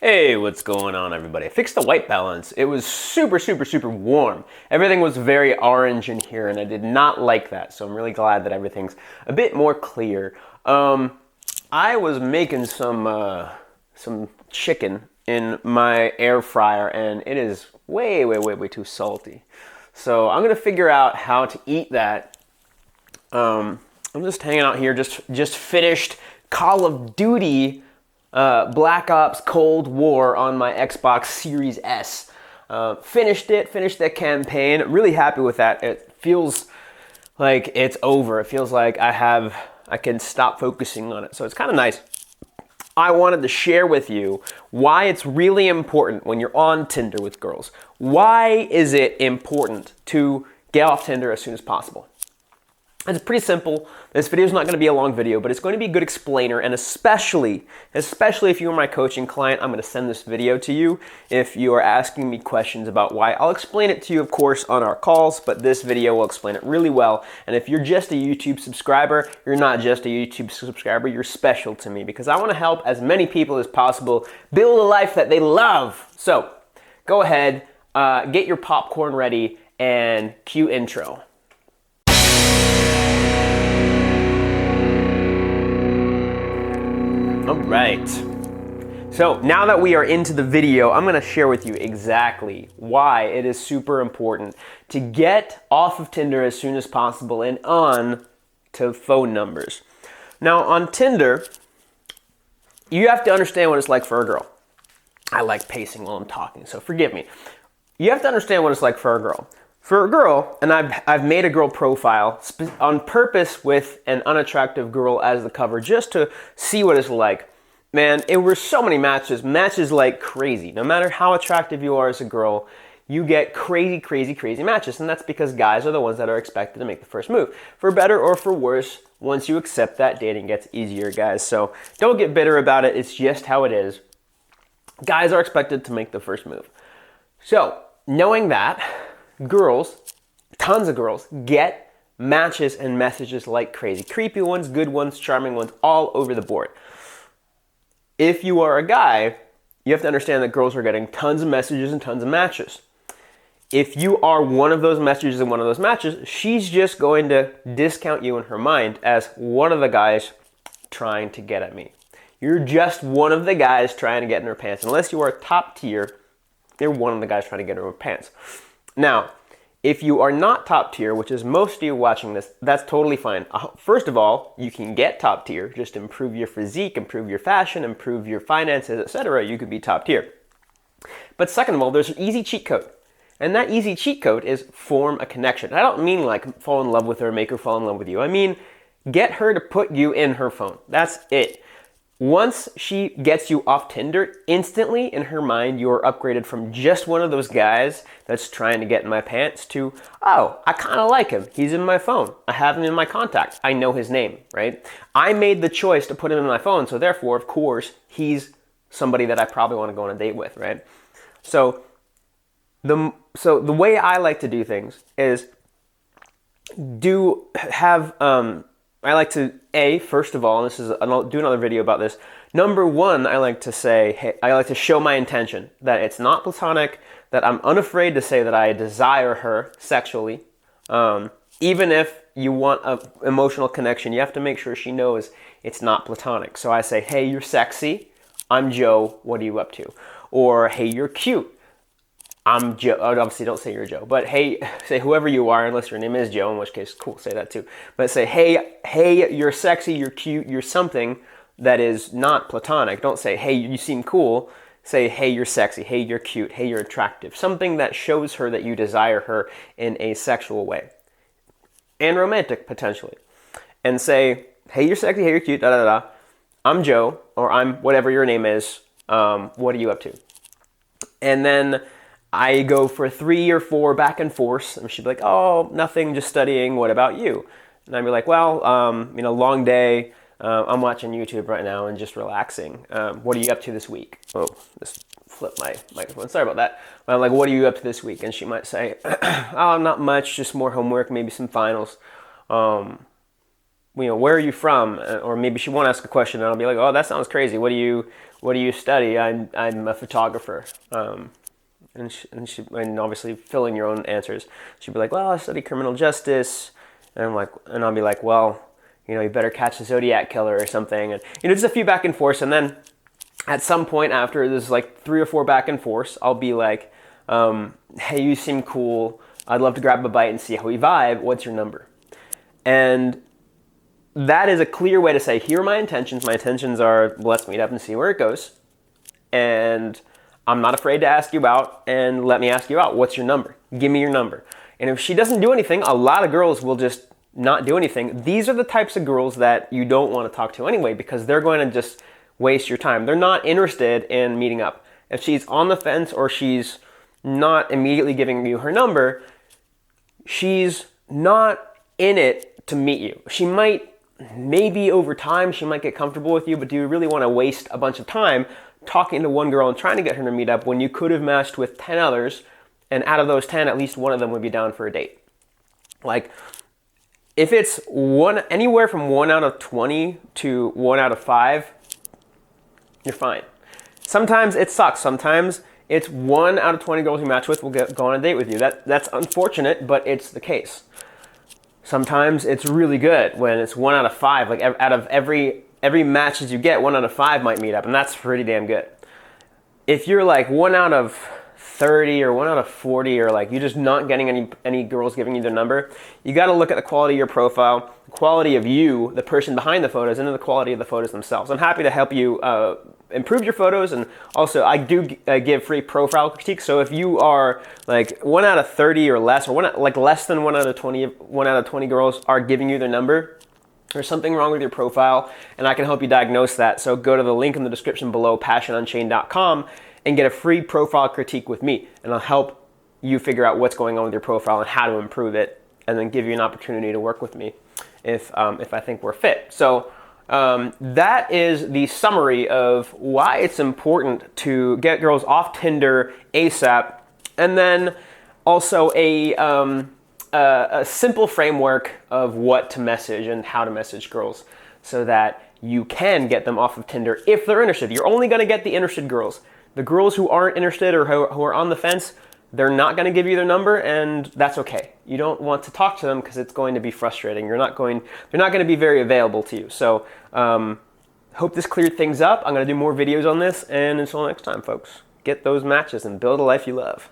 Hey, what's going on, everybody? I fixed the white balance. It was super warm. Everything was very orange in here, and I did not like that, so I'm really glad that everything's a bit more clear. I was making some chicken in my air fryer, and it is way too salty. So I'm gonna figure out how to eat that. I'm just hanging out here, just finished Call of Duty Black Ops Cold War on my Xbox Series S. Finished that campaign. Really happy with that. It feels like it's over. It feels like I can stop focusing on it. So it's kind of nice. I wanted to share with you why it's really important when you're on Tinder with girls. Why is it important to get off Tinder as soon as possible? It's pretty simple. This video is not going to be a long video, but it's going to be a good explainer, and especially if you are my coaching client, I'm going to send this video to you if you are asking me questions about why. I'll explain it to you, of course, on our calls, but this video will explain it really well. And if you're just a YouTube subscriber, you're not just a YouTube subscriber, you're special to me because I want to help as many people as possible build a life that they love. So go ahead, get your popcorn ready, and cue intro. All right, so now that we are into the video, I'm gonna share with you exactly why it is super important to get off of Tinder as soon as possible and on to phone numbers. Now on Tinder, you have to understand what it's like for a girl. I like pacing while I'm talking, so forgive me. You have to understand what it's like for a girl. For a girl, and I've made a girl profile on purpose with an unattractive girl as the cover just to see what it's like. Man, it were so many matches like crazy. No matter how attractive you are as a girl, you get crazy matches, and that's because guys are the ones that are expected to make the first move. For better or for worse, once you accept that, dating gets easier, guys. So don't get bitter about it. It's just how it is. Guys are expected to make the first move. So knowing that, girls, tons of girls, get matches and messages like crazy. Creepy ones, good ones, charming ones, all over the board. If you are a guy, you have to understand that girls are getting tons of messages and tons of matches. If you are one of those messages and one of those matches, she's just going to discount you in her mind as one of the guys trying to get at me. You're just one of the guys trying to get in her pants. Unless you are top tier, you're one of the guys trying to get in her pants. Now, if you are not top tier, which is most of you watching this, that's totally fine. First of all, you can get top tier. Just improve your physique, improve your fashion, improve your finances, etc. You could be top tier. But second of all, there's an easy cheat code. And that easy cheat code is form a connection. I don't mean like fall in love with her, make her fall in love with you. I mean, get her to put you in her phone. That's it. Once she gets you off Tinder, instantly in her mind, you're upgraded from just one of those guys that's trying to get in my pants to, oh, I kind of like him. He's in my phone. I have him in my contact. I know his name, right? I made the choice to put him in my phone, so therefore, of course, he's somebody that I probably want to go on a date with, right? So the way I like to do things is I like to, first of all, and I'll do another video about this. Number one, I like to say, hey, I like to show my intention, that it's not platonic, that I'm unafraid to say that I desire her sexually. Even if you want an emotional connection, you have to make sure she knows it's not platonic. So I say, hey, you're sexy. I'm Joe. What are you up to? Or, hey, you're cute. I'm Joe. Obviously, don't say you're Joe, but hey, say whoever you are, unless your name is Joe, in which case, cool, say that too. But say, hey, you're sexy, you're cute, you're something that is not platonic. Don't say, hey, you seem cool. Say, hey, you're sexy, hey, you're cute, hey, you're attractive. Something that shows her that you desire her in a sexual way. And romantic, potentially. And say, hey, you're sexy, hey, you're cute, da-da-da-da. I'm Joe, or I'm whatever your name is. What are you up to? And then I go for 3 or 4 back and forth, and she'd be like, oh, nothing, just studying, what about you? And I'd be like, well, long day, I'm watching YouTube right now and just relaxing. What are you up to this week? Oh, just flipped my microphone, sorry about that. But I'm like, what are you up to this week? And she might say, oh, not much, just more homework, maybe some finals. Where are you from? Or maybe she won't ask a question, and I'll be like, oh, that sounds crazy. What are you what do you study? I'm a photographer. And obviously fill in your own answers. She'd be like, well, I study criminal justice. And I'll be like, well, you better catch the Zodiac killer or something. And, just a few back and forths. And then at some point after there's like 3 or 4 back and forths, I'll be like, hey, you seem cool. I'd love to grab a bite and see how we vibe. What's your number? And that is a clear way to say, here are my intentions. My intentions are, let's meet up and see where it goes. And I'm not afraid to ask you out, and let me ask you out. What's your number? Give me your number. And if she doesn't do anything, a lot of girls will just not do anything. These are the types of girls that you don't want to talk to anyway, because they're going to just waste your time. They're not interested in meeting up. If she's on the fence or she's not immediately giving you her number, she's not in it to meet you. She might, maybe over time, she might get comfortable with you, but do you really want to waste a bunch of time talking to one girl and trying to get her to meet up when you could have matched with 10 others, and out of those 10, at least one of them would be down for a date? Like, if it's anywhere from 1 out of 20 to 1 out of 5, you're fine. Sometimes it sucks. Sometimes it's 1 out of 20 girls you match with will go on a date with you. That's unfortunate, but it's the case. Sometimes it's really good when it's 1 out of 5. Like, out of every matches you get, 1 out of 5 might meet up, and that's pretty damn good. If you're like 1 out of 30 or 1 out of 40, or like you're just not getting any girls giving you their number, you got to look at the quality of your profile, the quality of you, the person behind the photos, and then the quality of the photos themselves. I'm happy to help you improve your photos, and also I do give free profile critiques. So if you are like 1 out of 30 or less, or less than 1 out of 20, 1 out of 20 girls are giving you their number, there's something wrong with your profile, and I can help you diagnose that. So go to the link in the description below, passionunchained.com, and get a free profile critique with me, and I'll help you figure out what's going on with your profile and how to improve it, and then give you an opportunity to work with me if I think we're fit. So that is the summary of why it's important to get girls off Tinder ASAP, and then also a simple framework of what to message and how to message girls so that you can get them off of Tinder if they're interested. You're only going to get the interested girls. The girls who aren't interested or who are on the fence, they're not going to give you their number, and that's okay. You don't want to talk to them because it's going to be frustrating. They're not going to be very available to you. So hope this cleared things up. I'm going to do more videos on this, and until next time, folks, get those matches and build a life you love.